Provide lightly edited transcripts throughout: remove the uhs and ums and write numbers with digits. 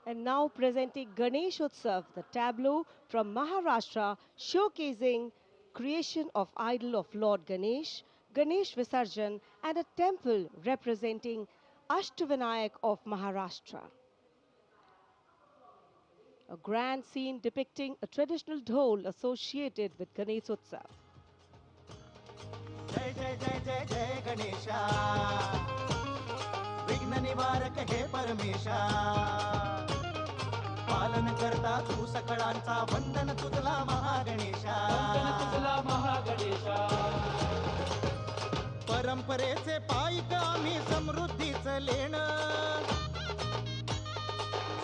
And now presenting Ganesh Utsav, the tableau from Maharashtra showcasing creation of idol of Lord Ganesh, Ganesh Visarjan and a temple representing Ashtavinayak of Maharashtra. A grand scene depicting a traditional dhol associated with Ganesh Utsav. जय जय जय जय जय गणेशा विघ्न निवारक हे परमेशा पालन करता तू सकळांचा वंदन तुझला महागणेशा परंपरेचे पायिक आम्ही समृद्धीचं लेण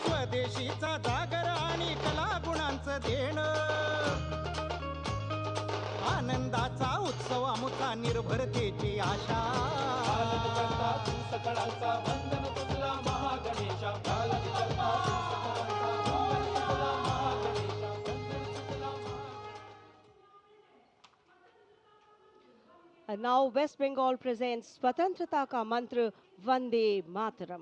स्वदेशीचा जागर आणि कला गुणांचं देणं आनंदाचा उत्सव आमुचा निर्भरतेची आशा And now West Bengal presents Swatantrata Ka Mantra Vande Mataram,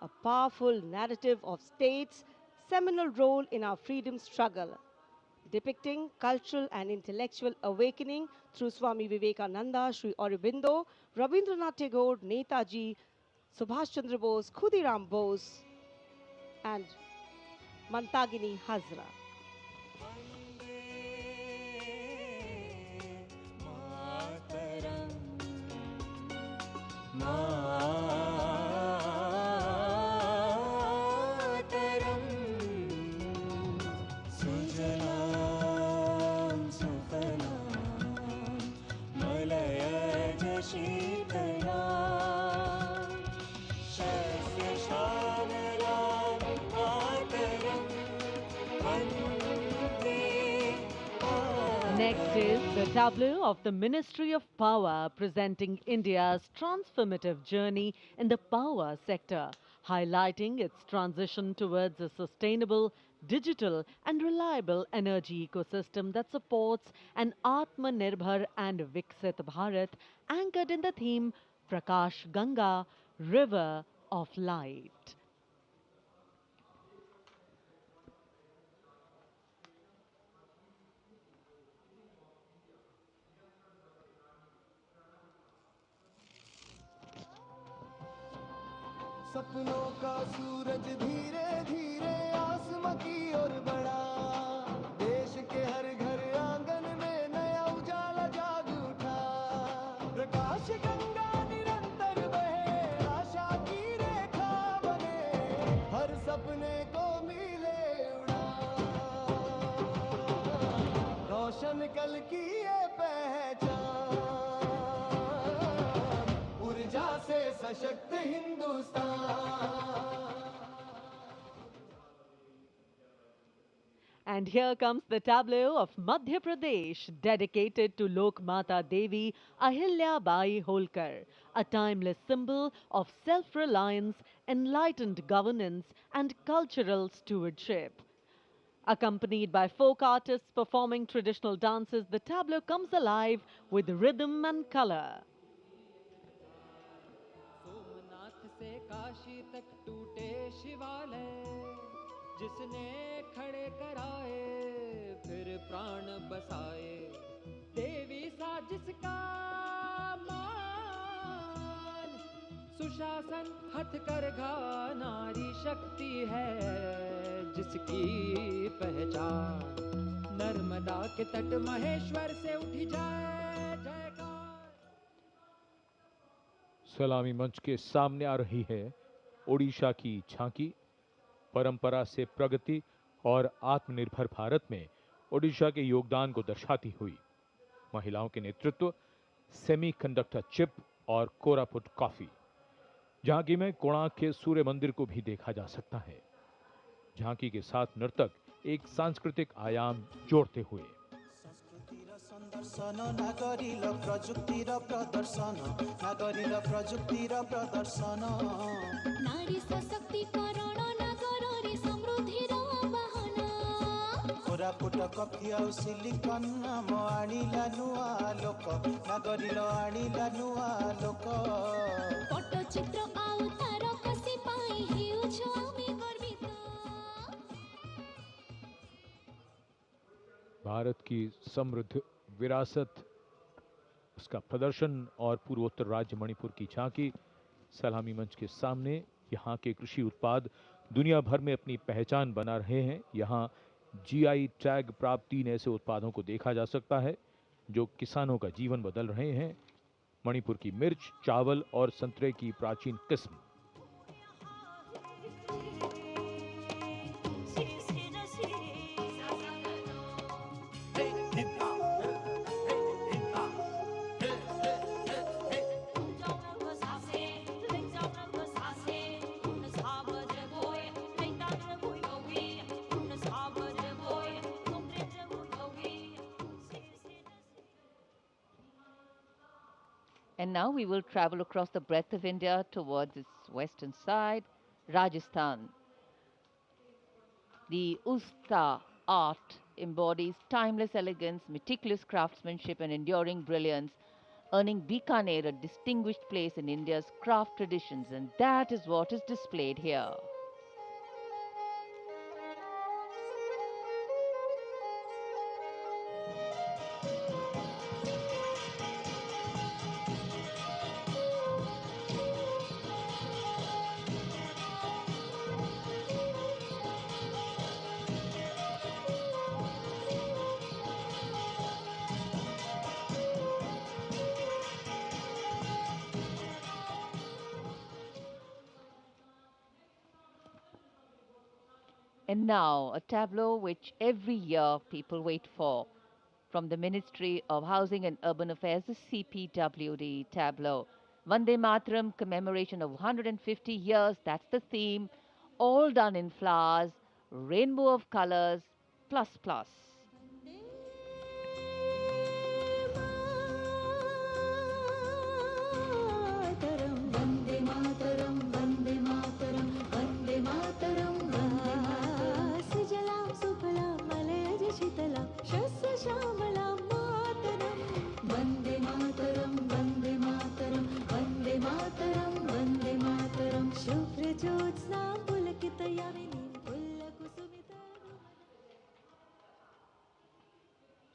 a powerful narrative of state's seminal role in our freedom struggle, depicting cultural and intellectual awakening through Swami Vivekananda, Sri Aurobindo, Rabindranath Tagore, Netaji, Subhash Chandra Bose, Khudiram Bose, and Mantagini Hazra. Next is the tableau of the Ministry of Power presenting India's transformative journey in the power sector, highlighting its transition towards a sustainable, digital and reliable energy ecosystem that supports an Atmanirbhar and Viksit Bharat anchored in the theme Prakash Ganga, River of Light. सपनों का सूरज धीरे धीरे आसमां की ओर बढ़ा देश के हर घर आंगन में नया उजाला जाग उठा प्रकाश गंगा निरंतर बहे आशा की रेखा बने हर सपने को मिले उड़ान रोशन कल की ये पहचान ऊर्जा से सशक्त Hindustan. And here comes the tableau of Madhya Pradesh, dedicated to Lok Mata Devi Ahilya Bai Holkar, a timeless symbol of self-reliance, enlightened governance and cultural stewardship. Accompanied by folk artists performing traditional dances, the tableau comes alive with rhythm and color. से काशी तक टूटे शिवालय जिसने खड़े कराए फिर प्राण बसाए देवी सा जिसका मान सुशासन हथकरघा नारी शक्ति है जिसकी पहचान नर्मदा के तट महेश्वर से उठी जाए जयकार. सलामी मंच के सामने आ रही है ओडिशा की झांकी. परंपरा से प्रगति और आत्मनिर्भर भारत में ओडिशा के योगदान को दर्शाती हुई महिलाओं के नेतृत्व, सेमीकंडक्टर चिप और कोरापुट कॉफी. झांकी में कोणार्क के सूर्य मंदिर को भी देखा जा सकता है. झांकी के साथ नर्तक एक सांस्कृतिक आयाम जोड़ते हुए दर्शन नागरिल प्रजुक्तिर प्रदर्शन नागरिल प्रजुक्तिर प्रदर्शन नारी सशक्तिकरण नागररे समृद्धिर वाहन कोरापुट कफी आउ सिलिकन नाम आनिला नुआ लोक नागरिल आनिला नुआ लोक पट्टचित्र आउ तार कसी पाई हेउछु आमे गर्वित भारत की समृद्ध विरासत, उसका प्रदर्शन और पूर्वोत्तर राज्य मणिपुर की झांकी सलामी मंच के सामने। यहाँ के कृषि उत्पाद दुनिया भर में अपनी पहचान बना रहे हैं। यहाँ जीआई टैग प्राप्त 3 ऐसे उत्पादों को देखा जा सकता है जो किसानों का जीवन बदल रहे हैं। मणिपुर की मिर्च, चावल और संतरे की प्राचीन किस्म। And now we will travel across the breadth of India towards its western side, Rajasthan. The Usta art embodies timeless elegance, meticulous craftsmanship, and enduring brilliance, earning Bikaner a distinguished place in India's craft traditions, and that is what is displayed here. And now, a tableau which every year people wait for. From the Ministry of Housing and Urban Affairs, the CPWD tableau. Vande Mataram commemoration of 150 years, that's the theme. All done in flowers, rainbow of colors, plus plus.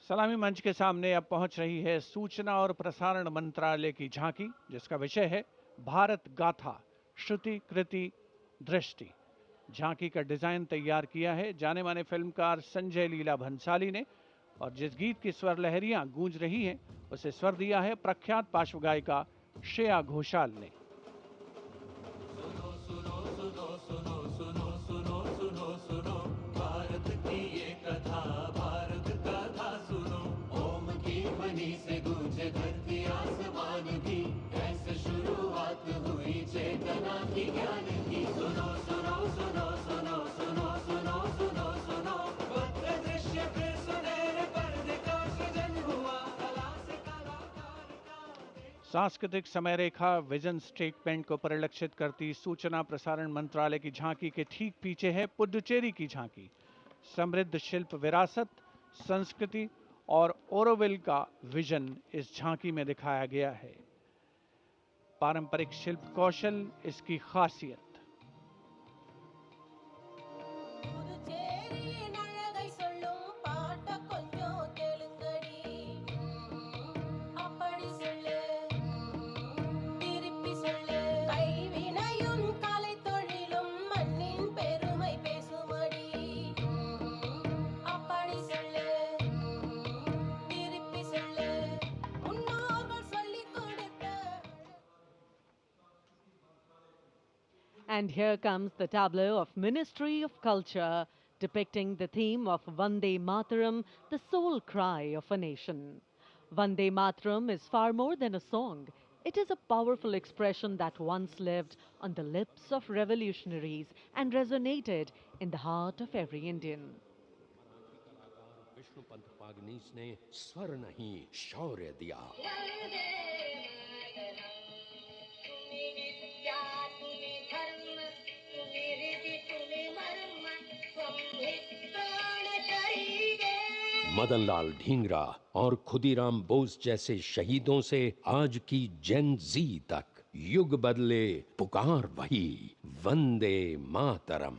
सलामी मंच के सामने अब पहुंच रही है सूचना और प्रसारण मंत्रालय की झांकी, जिसका विषय है भारत गाथा, श्रुति कृति दृष्टि। झांकी का डिजाइन तैयार किया है जाने माने फिल्मकार संजय लीला भंसाली ने, और जिस गीत की स्वर लहरियां गूंज रही हैं उसे स्वर दिया है प्रख्यात पार्श्व गायिका श्रेया घोषाल ने। सांस्कृतिक समय रेखा विजन स्टेटमेंट को परिलक्षित करती सूचना प्रसारण मंत्रालय की झांकी के ठीक पीछे है पुडुचेरी की झांकी। समृद्ध शिल्प विरासत, संस्कृति और ओरोविल का विजन इस झांकी में दिखाया गया है। पारंपरिक शिल्प कौशल इसकी खासियत। And here comes the tableau of Ministry of Culture, depicting the theme of Vande Mataram, the soul cry of a nation. Vande Mataram is far more than a song. It is a powerful expression that once lived on the lips of revolutionaries and resonated in the heart of every Indian. Vishnupant Pagnis ने स्वर नहीं शौर्य दिया। मदनलाल ढींगरा और खुदीराम बोस जैसे शहीदों से आज की जेन जी तक युग बदले, पुकार वही, वंदे मातरम।